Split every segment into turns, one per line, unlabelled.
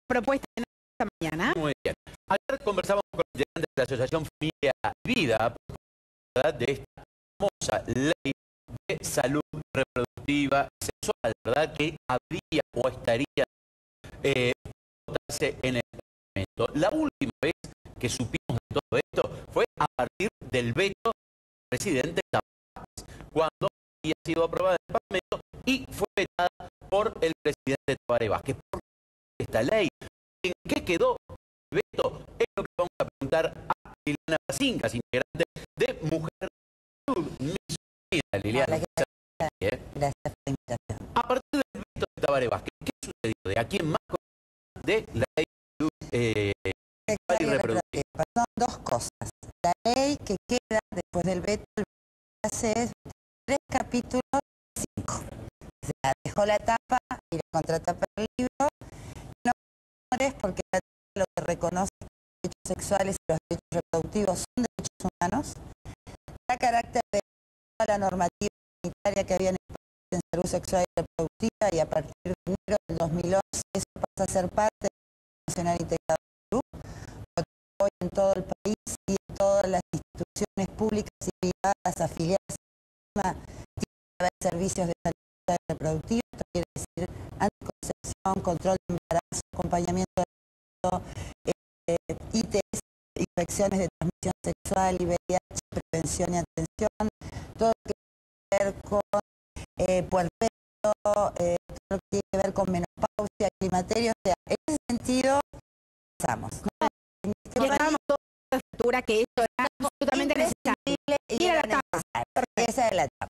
propuesta en esta mañana.
Muy bien. Ayer conversamos con integrantes de la Asociación Familia y Vida de esta famosa ley de salud reproductiva y sexual, ¿verdad? Que habría o estaría votarse en el Parlamento. La última vez que supimos de todo esto fue a partir del veto del presidente Tabaré, cuando había sido aprobada en el Parlamento y fue vetada por el presidente Tabaré Vázquez. ¿Por qué esta ley? ¿En qué quedó el veto? Es lo que vamos a preguntar a Liliana Bacincas, integrante de Mujer Salud. Liliana.
Gracias por la invitación.
A partir del veto de Tabaré Vázquez, ¿qué sucedió? ¿De aquí en más de la ley de salud y reproductiva?
Son dos cosas. La ley que queda después del veto hace 3 capítulos, 5. O sea, dejó la tapa y la contratapa del libro. No es porque lo que reconoce los derechos sexuales y los derechos reproductivos son derechos humanos. Da carácter de la normativa sanitaria que había en el país en salud sexual y reproductiva, y a partir de enero del 2011 eso pasa a ser parte del Nacional Integrado de Salud. Hoy en todo el país y en todas las instituciones públicas y privadas afiliadas tienen que haber servicios de salud sexual y reproductiva. Esto quiere decir anticoncepción, control de embarazo, acompañamiento de embarazo, ITS, infecciones de transmisión sexual y VIH, prevención y atención, todo lo que tiene que ver con puerperio, todo lo que tiene que ver con menopausia, climaterio. O sea, en ese sentido, pasamos, ¿no?
Llevábamos toda la estructura que eso era absolutamente necesario.
Y era la tapa. Esa es la tapa.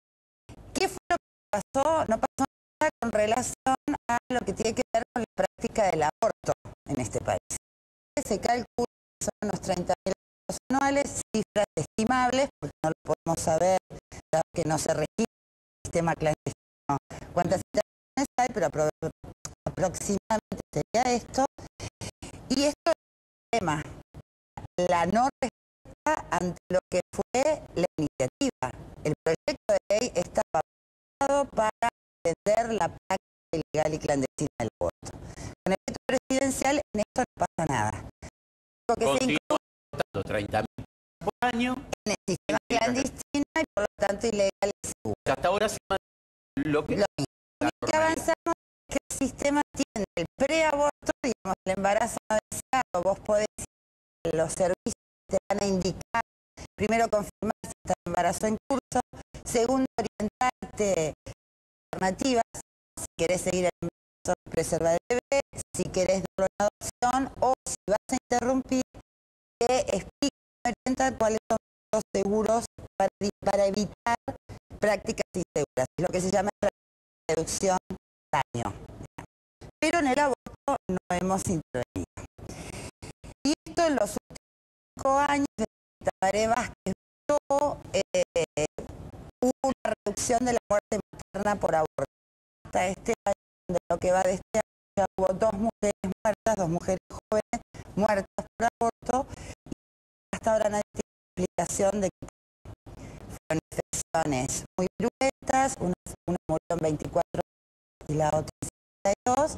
¿Qué fue lo que pasó? No pasó nada con relación a lo que tiene que ver con la práctica del aborto en este país. Se calcula que son unos 30.000 abortos anuales, cifras estimables, porque no lo podemos saber, que no se registra el sistema clandestino cuántas intervenciones hay, pero aproximadamente sería esto. Y esto es el tema, la no respuesta ante lo que fue la iniciativa. El proyecto de ley estaba pensado para entender la práctica ilegal y clandestina del aborto. Con el veto presidencial en esto no pasa nada. Lo que se incluye
30.000 por año
en el sistema clandestino y por lo tanto ilegal y seguro.
Hasta ahora se lo que
que avanzamos es que el sistema tiene el preaborto, digamos, el embarazo no deseado. Vos podés ir, los servicios te van a indicar, primero confirmar si está el embarazo en curso, segundo orientarte alternativas, si querés seguir el embarazo, preservar el bebé, si querés darlo en adopción, o si vas a interrumpir, te explica, orienta cuáles son los seguros para evitar prácticas inseguras, es lo que se llama reducción de daño. Pero en el aborto no hemos intervenido. Y esto en los últimos 5 años de Tabaré Vázquez hubo una reducción de la muerte materna por aborto. Hasta este año, de lo que va de este año, ya hubo 2 mujeres muertas, 2 mujeres jóvenes muertas por aborto, y hasta ahora nadie tiene explicación de que fueron infecciones muy violentas, una murió en 24 horas y la otra en 72,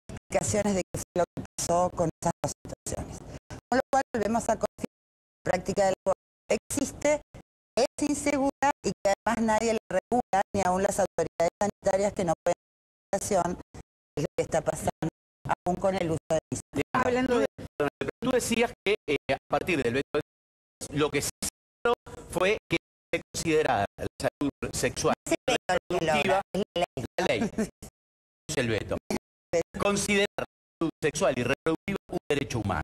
explicaciones de qué fue lo que pasó con esas 2 situaciones. Con lo cual volvemos a confiar que la práctica del aborto existe, es insegura y que además nadie la regula, ni aún las autoridades sanitarias, que no pueden dar explicación de lo que está pasando aún con el uso de misma.
Hablando de...
Tú decías que a partir del veto lo que se hizo fue que se considerara la salud sexual y reproductiva, la ley, el veto, considerar la salud sexual y reproductiva un derecho humano.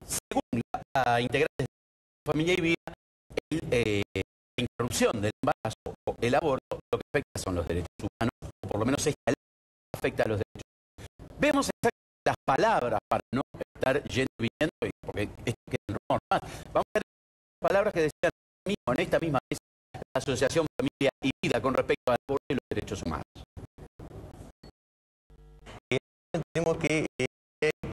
Según la integrante de Familia y Vida, la interrupción del embarazo o el aborto lo que afecta son los derechos humanos, o por lo menos esta ley afecta a los derechos humanos. Vemos exactamente las palabras para no estar yendo y viniendo, porque esto queda en rumor más. Vamos a ver las palabras que decían en esta misma mesa la Asociación Familia y Vida con respecto al aborto y los derechos humanos.
Tenemos que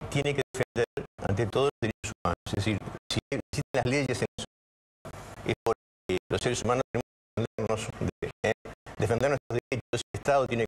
tiene que defender ante todo los derechos humanos. Es decir, si existen las leyes en eso, es porque los seres humanos tenemos que defender nuestros derechos. El Estado tiene